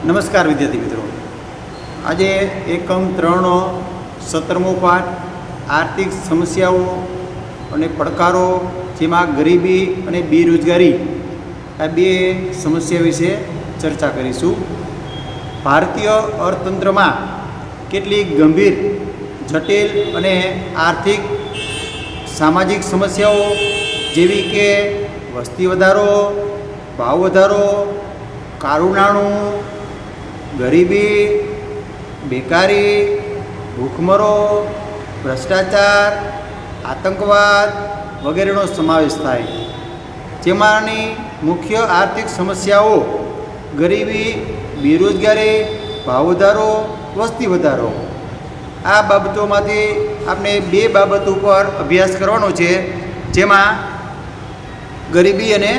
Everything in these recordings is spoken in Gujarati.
નમસ્કાર વિદ્યાર્થી મિત્રો, આજે એકમ 3નો 17મો પાઠ આર્થિક સમસ્યાઓ અને પડકારો, જેમાં ગરીબી અને બેરોજગારી આ બે સમસ્યા વિશે ચર્ચા કરીશું. ભારતીય અર્થતંત્રમાં કેટલીક ગંભીર, જટિલ અને આર્થિક સામાજિક સમસ્યાઓ જેવી કે વસ્તી વધારો, ભાવ વધારો, કાળું નાણું, ગરીબી, બેકારી, ભૂખમરો, ભ્રષ્ટાચાર, આતંકવાદ વગેરેનો સમાવેશ થાય. જેમાંની મુખ્ય આર્થિક સમસ્યાઓ ગરીબી, બેરોજગારી, ભાવ વધારો, વસ્તી વધારો. આ બાબતોમાંથી આપણે બે બાબત ઉપર અભ્યાસ કરવાનો છે, જેમાં ગરીબી અને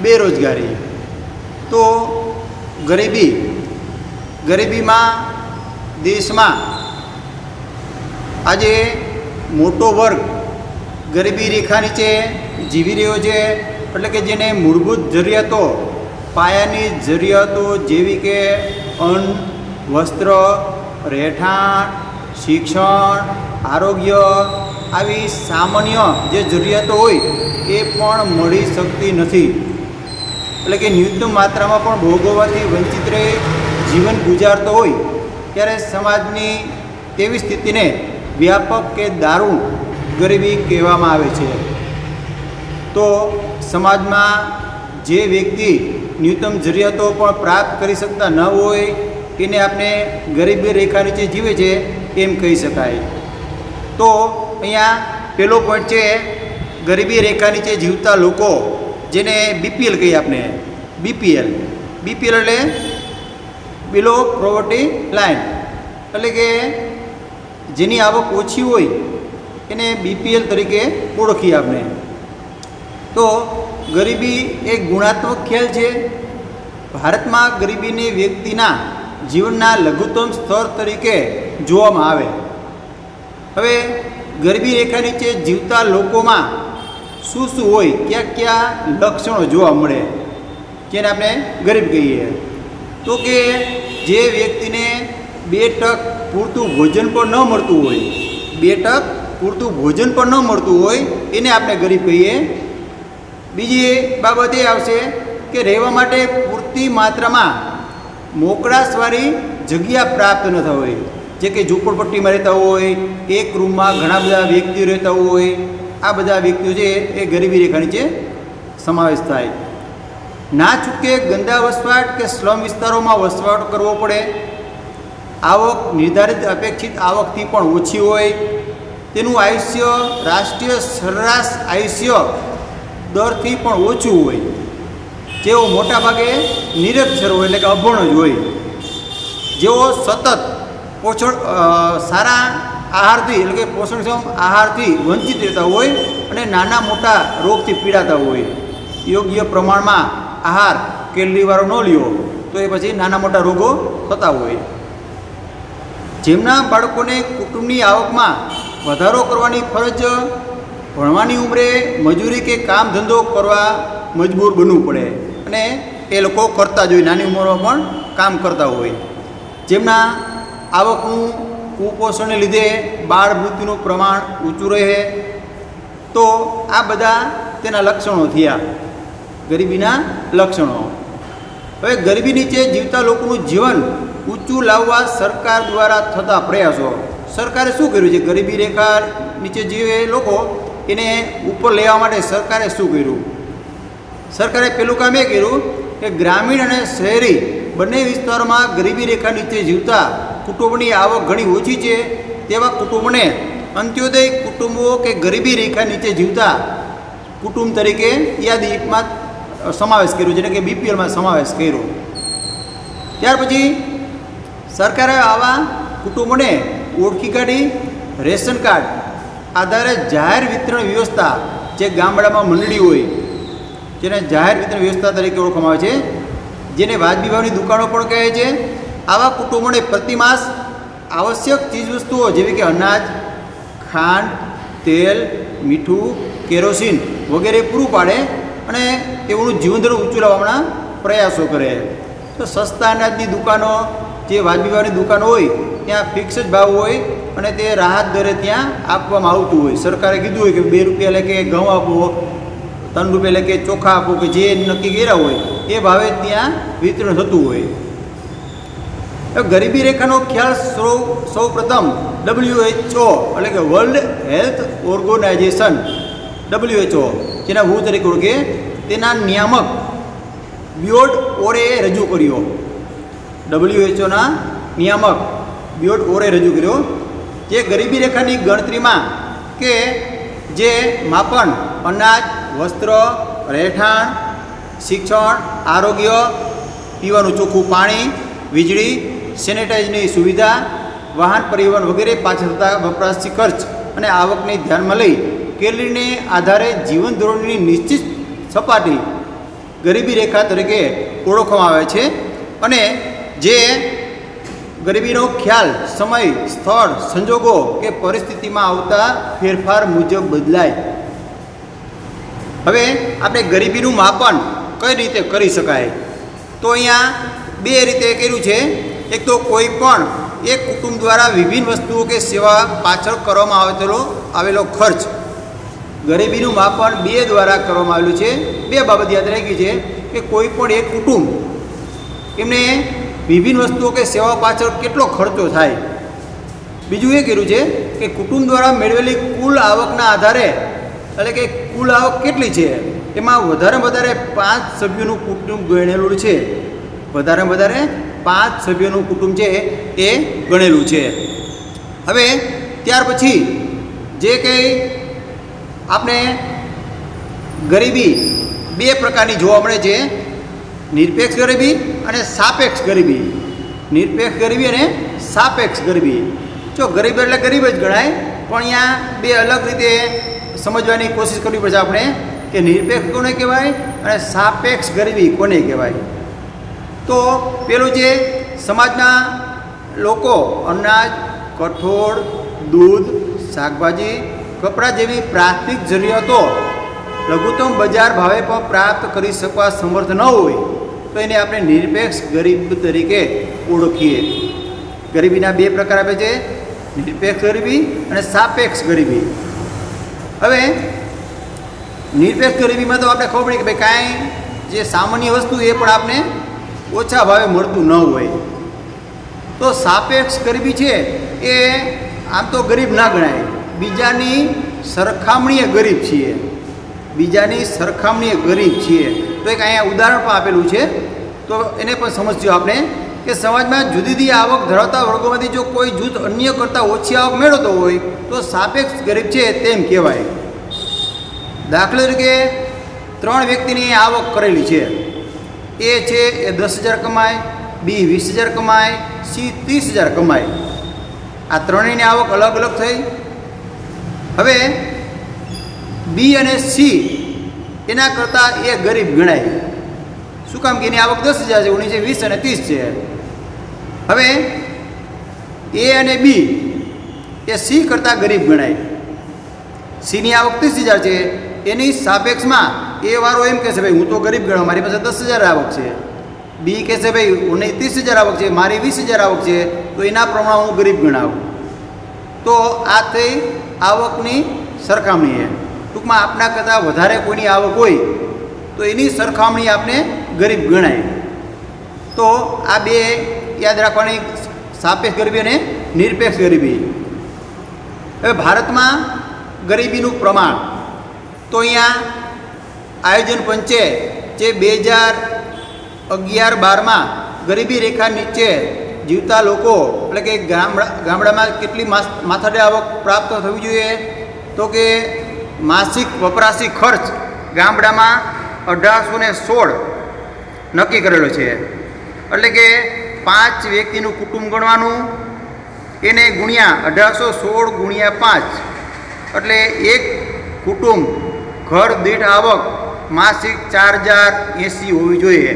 બેરોજગારી. તો ગરીબીમાં દેશમાં આજે મોટો વર્ગ ગરીબી રેખા નીચે જીવી રહ્યો છે. એટલે કે જેને મૂળભૂત જરૂરિયાતો, પાયાની જરૂરિયાતો જેવી કે અન્ન, વસ્ત્ર, રહેઠાણ, શિક્ષણ, આરોગ્ય, આવી સામાન્ય જે જરૂરિયાતો હોય એ પણ મળી શકતી નથી. એટલે કે ન્યૂનતમ માત્રામાં પણ ભોગવવાથી વંચિત રહી જીવન ગુજારતો હોય ત્યારે સમાજની તેવી સ્થિતિને વ્યાપક કે દારૂણ ગરીબી કહેવામાં આવે છે. તો સમાજમાં જે વ્યક્તિ ન્યૂનતમ જરૂરિયાતો પણ પ્રાપ્ત કરી શકતા ન હોય એને આપણે ગરીબી રેખા નીચે જીવે છે એમ કહી શકાય. તો અહીંયા પહેલો પોઈન્ટ છે ગરીબી રેખા નીચે જીવતા લોકો, જેને બીપીએલ કહીએ આપણે. બીપીએલ એટલે બિલો પોવર્ટી લાઇન, એટલે કે જેની આવક ઓછી હોય એને બીપીએલ તરીકે ઓળખીએ આપણે. તો ગરીબી એક ગુણાત્મક ખ્યાલ છે. ભારતમાં ગરીબીને વ્યક્તિના જીવનના લઘુત્તમ સ્તર તરીકે જોવામાં આવે. હવે ગરીબી રેખા નીચે જીવતા લોકોમાં શું હોય, કયા લક્ષણો જોવા મળે જેને આપણે ગરીબ કહીએ? તો કે જે વ્યક્તિને 2 ટક પૂરતું ભોજન પણ ન મળતું હોય, 2 ટક પૂરતું ભોજન પણ ન મળતું હોય એને આપણે ગરીબ કહીએ. બીજી બાબત એ આવશે કે રહેવા માટે પૂરતી માત્રામાં મોકળાશવાળી જગ્યા પ્રાપ્ત ન થતી હોય. જે કે ઝૂંપડપટ્ટીમાં રહેતા હોય, એક રૂમમાં ઘણા બધા વ્યક્તિઓ રહેતા હોય, આ બધા વ્યક્તિઓ છે એ ગરીબી રેખા નીચે સમાવેશ થાય. ના ચૂકે ગંદા વસવાટ કે સ્લમ વિસ્તારોમાં વસવાટ કરવો પડે. આવક નિર્ધારિત અપેક્ષિત આવકથી પણ ઓછી હોય. તેનું આયુષ્ય રાષ્ટ્રીય સરેરાશ આયુષ્ય દરથી પણ ઓછું હોય. જેઓ મોટાભાગે નિરક્ષર હોય, એટલે કે અભણ જ હોય. જેઓ સતત સારા આહારથી, એટલે કે પોષણક્ષમ આહારથી વંચિત રહેતા હોય અને નાના મોટા રોગથી પીડાતા હોય. યોગ્ય પ્રમાણમાં આહાર કેલરીવાળો ન લ્યો તો એ પછી નાના મોટા રોગો થતા હોય. જેમના બાળકોને કુટુંબની આવકમાં વધારો કરવાની ફરજ, ભણવાની ઉંમરે મજૂરી કે કામ ધંધો કરવા મજબૂર બનવું પડે અને એ લોકો કરતા જ હોય, નાની ઉંમરમાં પણ કામ કરતા હોય. જેમના આવકનું કુપોષણને લીધે બાળ મૃત્યુનું પ્રમાણ ઊંચું રહે. તો આ બધા તેના લક્ષણો થયા, ગરીબીના લક્ષણો. હવે ગરીબી નીચે જીવતા લોકોનું જીવન ઊંચું લાવવા સરકાર દ્વારા થતા પ્રયાસો. સરકારે શું કર્યું છે? ગરીબી રેખા નીચે જીવે લોકો એને ઉપર લેવા માટે સરકારે શું કર્યું? સરકારે પહેલું કામ એ કર્યું કે ગ્રામીણ અને શહેરી બંને વિસ્તારોમાં ગરીબી રેખા નીચે જીવતા કુટુંબની આવક ઘણી ઓછી છે તેવા કુટુંબને અંત્યોદય કુટુંબો કે ગરીબી રેખા નીચે જીવતા કુટુંબ તરીકે યાદીમાં સમાવેશ કર્યો, જેને કે બીપીએલમાં સમાવેશ કર્યો. ત્યાર પછી સરકારે આવા કુટુંબોને ઓળખી કાઢી રેશન કાર્ડ આધારે જાહેર વિતરણ વ્યવસ્થા, જે ગામડામાં મંડળી હોય જેને જાહેર વિતરણ વ્યવસ્થા તરીકે ઓળખવામાં આવે છે, જેને વાજબી ભાવની દુકાનો પણ કહે છે, આવા કુટુંબોને પ્રતિમાસ આવશ્યક ચીજવસ્તુઓ જેવી કે અનાજ, ખાંડ, તેલ, મીઠું, કેરોસીન વગેરે પૂરું પાડે અને તેઓનું જીવનધોરણ ઊંચું લાવવાના પ્રયાસો કરે. તો સસ્તા અનાજની દુકાનો, જે વાજબી ભાવની દુકાનો હોય ત્યાં ફિક્સ જ ભાવ હોય અને તે રાહત દરે ત્યાં આપવામાં આવતું હોય. સરકારે કીધું હોય કે 2 રૂપિયા લેકે ઘઉં આપો, 3 રૂપિયા લેકે ચોખા આપો, કે જે નક્કી કર્યા હોય એ ભાવે ત્યાં વિતરણ થતું હોય. ગરીબી રેખાનો ખ્યાલ સૌ પ્રથમ WHO એટલે કે વર્લ્ડ હેલ્થ ઓર્ગેનાઇઝેશન WHO જેના હું તરીકે ઓળખે તેના નિયામક બિયોર્ડ ઓરે રજૂ કર્યો. WHOના નિયામક બિયોર્ડ ઓરે રજૂ કર્યો, જે ગરીબી રેખાની ગણતરીમાં કે જે માપન અનાજ, વસ્ત્ર, રહેઠાણ, શિક્ષણ, આરોગ્ય, પીવાનું ચોખ્ખું પાણી, વીજળી, સેનેટાઇઝની સુવિધા, વાહન પરિવહન વગેરે પાછળ થતા વપરાશી ખર્ચ અને આવકને ધ્યાનમાં લઈ કેલરીને આધારે જીવન ધોરણની નિશ્ચિત સપાટી ગરીબી રેખા તરીકે ઓળખવામાં આવે છે. અને જે ગરીબીનો ખ્યાલ સમય, સ્થળ, સંજોગો કે પરિસ્થિતિમાં આવતા ફેરફાર મુજબ બદલાય. હવે આપણે ગરીબીનું માપન કઈ રીતે કરી શકાય, તો અહીંયા 2 રીતે કર્યું છે. એક તો કોઈ પણ એક કુટુંબ દ્વારા વિભિન્ન વસ્તુઓ કે સેવા પાછળ કરવામાં આવેલો ખર્ચ. ગરીબીનું માપન 2 દ્વારા કરવામાં આવેલું છે. 2 બાબત યાદ રાખી છે કે કોઈ પણ એક કુટુંબ એમને વિભિન્ન વસ્તુઓ કે સેવા પાછળ કેટલો ખર્ચો થાય. બીજું એ કર્યું છે કે કુટુંબ દ્વારા મેળવેલી કુલ આવકના આધારે, એટલે કે કુલ આવક કેટલી છે એમાં વધારેમાં વધારે 5 સભ્યોનું કુટુંબ ગણેલું છે. વધારેમાં વધારે 5 સભ્યોનું કુટુંબ છે એ ગણેલું છે. હવે ત્યાર પછી જે કંઈ આપણે ગરીબી 2 પ્રકારની જોવા મળે છે, નિરપેક્ષ ગરીબી અને સાપેક્ષ ગરીબી. નિરપેક્ષ ગરીબી અને સાપેક્ષ ગરીબી. જો ગરીબ એટલે ગરીબ જ ગણાય, પણ અહીંયા 2 અલગ રીતે સમજવાની કોશિશ કરવી પડશે આપણે કે નિરપેક્ષ કોને કહેવાય અને સાપેક્ષ ગરીબી કોને કહેવાય. તો પેલું જે સમાજના લોકો અનાજ, કઠોળ, દૂધ, શાકભાજી, કપડાં જેવી પ્રાથમિક જરૂરિયાતો લઘુત્તમ બજાર ભાવે પણ પ્રાપ્ત કરી શકવા સમર્થ ન હોય તો એને આપણે નિરપેક્ષ ગરીબ તરીકે ઓળખીએ. ગરીબીના 2 પ્રકાર આપે છે, નિરપેક્ષ ગરીબી અને સાપેક્ષ ગરીબી. હવે નિરપેક્ષ ગરીબીમાં તો આપણે ખબર પડી કે ભાઈ કાંઈ જે સામાન્ય વસ્તુ એ પણ આપણે ઓછા ભાવે મળતું ન હોય. તો સાપેક્ષ ગરીબી છે એ આમ તો ગરીબ ના ગણાય, બીજાની સરખામણીએ ગરીબ છીએ. બીજાની સરખામણીએ ગરીબ છીએ. તો એક અહીંયા ઉદાહરણ પણ આપેલું છે, તો એને પણ સમજજો આપણે કે સમાજમાં જુદી જુદી આવક ધરાવતા વર્ગોમાંથી જો કોઈ જૂથ અન્ય કરતાં ઓછી આવક મેળવતો હોય તો સાપેક્ષ ગરીબ છે તેમ કહેવાય. દાખલા તરીકે 3 વ્યક્તિની આવક કરેલી છે. એ છે એ 10,000 કમાય, બી 20,000 કમાય, સી 30,000 કમાય. આ ત્રણેયની આવક અલગ અલગ થઈ. હવે બી અને સી એના કરતાં એ ગરીબ ગણાય. શું કામ કે એની આવક 10,000 છે, ઓની છે 20 અને 30 છે. હવે એ અને બી એ સી કરતાં ગરીબ ગણાય. સીની આવક 30,000 છે, એની સાપેક્ષમાં એ વાળો એમ કહેશે ભાઈ હું તો ગરીબ ગણાવ, મારી પાસે 10,000 આવક છે. બી કહેશે ભાઈ ઓની 30,000 આવક છે, મારી 20,000 આવક છે, તો એના પ્રમાણે હું ગરીબ ગણાવું. તો આ થઈ આવકની સરખામણી. ટૂંકમાં આપણા કરતાં વધારે કોઈની આવક હોય તો એની સરખામણી આપણે ગરીબ ગણાય. તો આ 2 યાદ રાખવાની, સાપેક્ષ ગરીબી અને નિરપેક્ષ ગરીબી. હવે ભારતમાં ગરીબીનું પ્રમાણ તો અહીંયા આયોજન પંચે જે 2011-12માં ગરીબી રેખા નીચે જીવતા લોકો એટલે કે ગામડામાં કેટલી માથાદે આવક પ્રાપ્ત થવી જોઈએ, તો કે માસિક વપરાશી ખર્ચ ગામડામાં 1816 નક્કી કરેલો છે. એટલે કે 5 વ્યક્તિનું કુટુંબ ગણવાનું, એને ગુણ્યા 1816 ગુણ્યા 5, એટલે એક કુટુંબ ઘર દીઠ આવક માસિક 4,080 હોવી જોઈએ.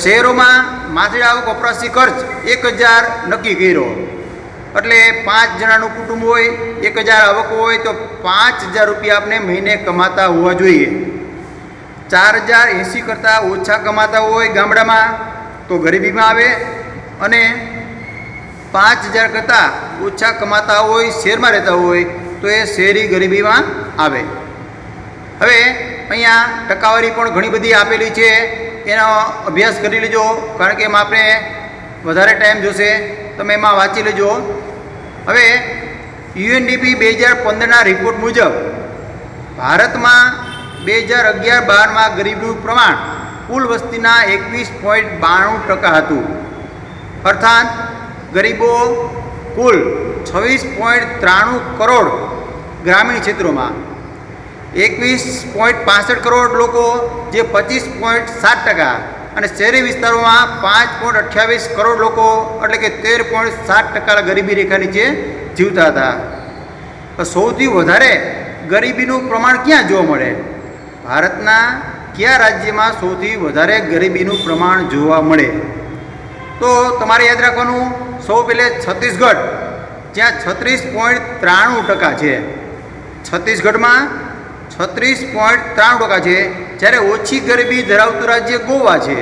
શહેરોમાં માસિક આવક વપરાશી ખર્ચ 1,000 નક્કી કર્યો. એટલે 5 જણાનું કુટુંબ હોય, 1,000 આવક હોય તો 5,000 રૂપિયા આપણે મહિને કમાતા હોવા જોઈએ. 4080 કરતાં ઓછા કમાતા હોય ગામડામાં તો ગરીબીમાં આવે, અને 5000 કરતાં ઓછા કમાતા હોય, શહેરમાં રહેતા હોય તો એ શહેરી ગરીબીમાં આવે. હવે અહીંયા ટકાવારી પણ ઘણી બધી આપેલી છે, એનો અભ્યાસ કરી લેજો, કારણ કે એમાં આપણે વધારે ટાઈમ જોશે, તમે એમાં વાંચી લેજો. હવે યુએનડીપી 2015ના રિપોર્ટ મુજબ ભારતમાં 2011-12માં ગરીબીનું પ્રમાણ કુલ વસ્તીના 21.92% હતું. અર્થાત ગરીબો કુલ 26.93 કરોડ ગ્રામીણ ક્ષેત્રોમાં, 21.65 કરોડ લોકો જે 25.7%, અને શહેરી વિસ્તારોમાં 5.28 કરોડ લોકો એટલે કે 13.7% ગરીબી રેખા નીચે જીવતા હતા. સૌથી વધારે ગરીબીનું પ્રમાણ ક્યાં જોવા મળે? ભારતના કયા રાજ્યમાં સૌથી વધારે ગરીબીનું પ્રમાણ જોવા મળે? તો તમારે યાદ રાખવાનું, સૌ પહેલે છત્તીસગઢ, જ્યાં 36.93% છે. છત્તીસગઢમાં 36.93% છે. જ્યારે ઓછી ગરીબી ધરાવતું રાજ્ય ગોવા છે.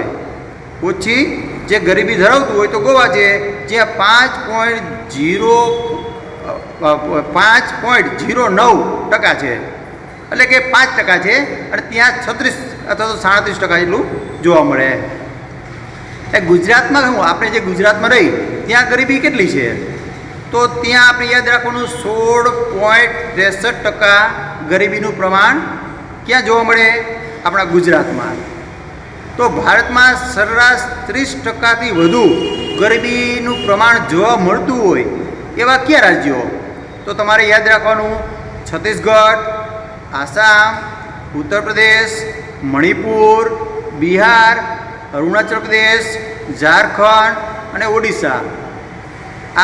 ઓછી જે ગરીબી ધરાવતું હોય તો ગોવા છે, જ્યાં 5.09% છે, એટલે કે 5% છે, અને ત્યાં 36 અથવા તો 37% જેટલું જોવા મળે. એ ગુજરાતમાં શું, આપણે જે ગુજરાતમાં રહી ત્યાં ગરીબી કેટલી છે? તો ત્યાં આપણે યાદ રાખવાનું 16.63% ગરીબીનું પ્રમાણ ક્યાં જોવા મળે? આપણા ગુજરાતમાં. તો ભારતમાં સરેરાશ 30%થી વધુ ગરીબીનું પ્રમાણ જોવા મળતું હોય એવા કયા રાજ્યો? તો તમારે યાદ રાખવાનું, છત્તીસગઢ, આસામ, ઉત્તર પ્રદેશ, મણિપુર, બિહાર, અરુણાચલ પ્રદેશ, ઝારખંડ અને ઓડિશા.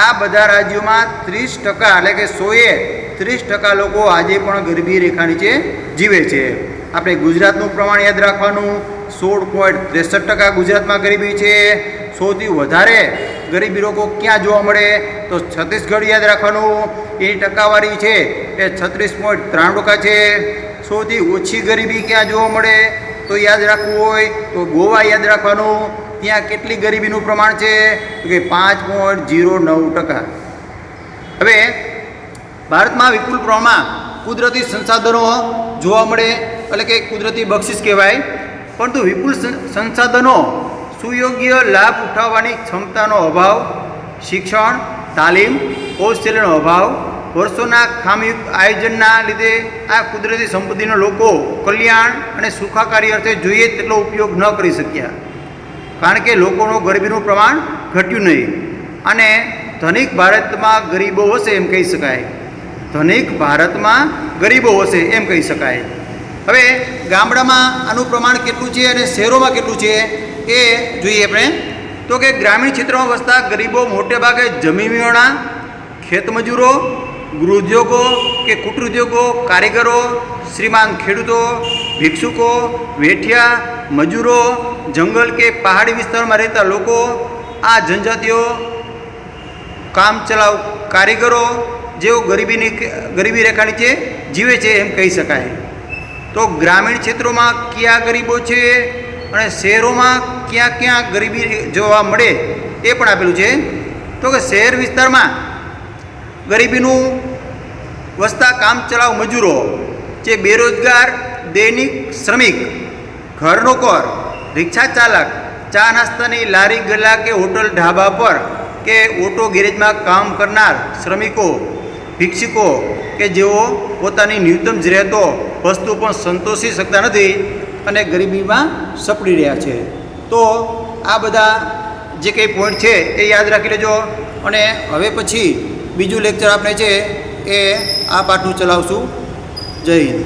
આ બધા રાજ્યોમાં 30%, એટલે કે 130% લોકો આજે પણ ગરીબી રેખા નીચે જીવે છે. આપણે ગુજરાતનું પ્રમાણ યાદ રાખવાનું, 16.63% ગુજરાતમાં ગરીબી છે. સૌથી વધારે ગરીબી લોકો ક્યાં જોવા મળે? તો છત્તીસગઢ યાદ રાખવાનું, એની ટકાવારી છે એ 36.93% છે. સૌથી ઓછી ગરીબી ક્યાં જોવા મળે? તો યાદ રાખવું હોય તો ગોવા યાદ રાખવાનું, ત્યાં કેટલી ગરીબીનું પ્રમાણ છે? તો કે 5.09%. હવે ભારતમાં વિપુલ પ્રમાણમાં કુદરતી સંસાધનો જોવા મળે, એટલે કે કુદરતી બક્ષિસ કહેવાય, પરંતુ વિપુલ સંસાધનો સુયોગ્ય લાભ ઉઠાવવાની ક્ષમતાનો અભાવ, શિક્ષણ, તાલીમ, કૌશલ્યનો અભાવ, વર્ષોના ખામીયુક્ત આયોજનના લીધે આ કુદરતી સંપત્તિનો લોકો કલ્યાણ અને સુખાકારી અર્થે જોઈએ તેટલો ઉપયોગ ન કરી શક્યા, કારણ કે લોકોનું ગરીબીનું પ્રમાણ ઘટ્યું નહીં. અને ધનિક ભારતમાં ગરીબો હશે એમ કહી શકાય. ધનિક ભારતમાં ગરીબો હશે એમ કહી શકાય. હવે ગામડામાં આનું પ્રમાણ કેટલું છે અને શહેરોમાં કેટલું છે એ જોઈએ આપણે. તો કે ગ્રામીણ ક્ષેત્રમાં વસતા ગરીબો મોટે ભાગે જમીનીઓના, ખેતમજૂરો, ગૃહોદ્યોગો કે કુટીરોદ્યોગો, કારીગરો, શ્રીમાન ખેડૂતો, ભિક્ષુકો, વેઠિયા, મજૂરો, જંગલ કે પહાડી વિસ્તારોમાં રહેતા લોકો, આ જનજાતિઓ કામચલાઉ કારીગરો જેઓ ગરીબી રેખા નીચે જીવે છે એમ કહી શકાય. તો ગ્રામીણ ક્ષેત્રોમાં કયા ગરીબો છે અને શહેરોમાં ક્યાં ક્યાં ગરીબી જોવા મળે એ પણ આપેલું છે. તો કે શહેર વિસ્તારમાં ગરીબીનું વસતા કામચલાઉ મજૂરો, જે બેરોજગાર દૈનિક શ્રમિક, ઘર નોકર, રિક્ષા ચાલક, ચા નાસ્તાની લારી ગલ્લા કે હોટલ ઢાબા પર કે ઓટો ગેરેજમાં કામ કરનાર શ્રમિકો, ભિક્ષુકો કે જેઓ પોતાની ન્યૂનતમ જરૂરિયાતો વસ્તુ પણ સંતોષી શકતા નથી અને ગરીબીમાં સપડી રહ્યા છે. તો આ બધા જે કંઈ પોઈન્ટ છે એ યાદ રાખી લેજો. અને હવે પછી બીજું લેક્ચર આપણે છે એ આ પાઠનું ચલાવશું. જય હિન્દ.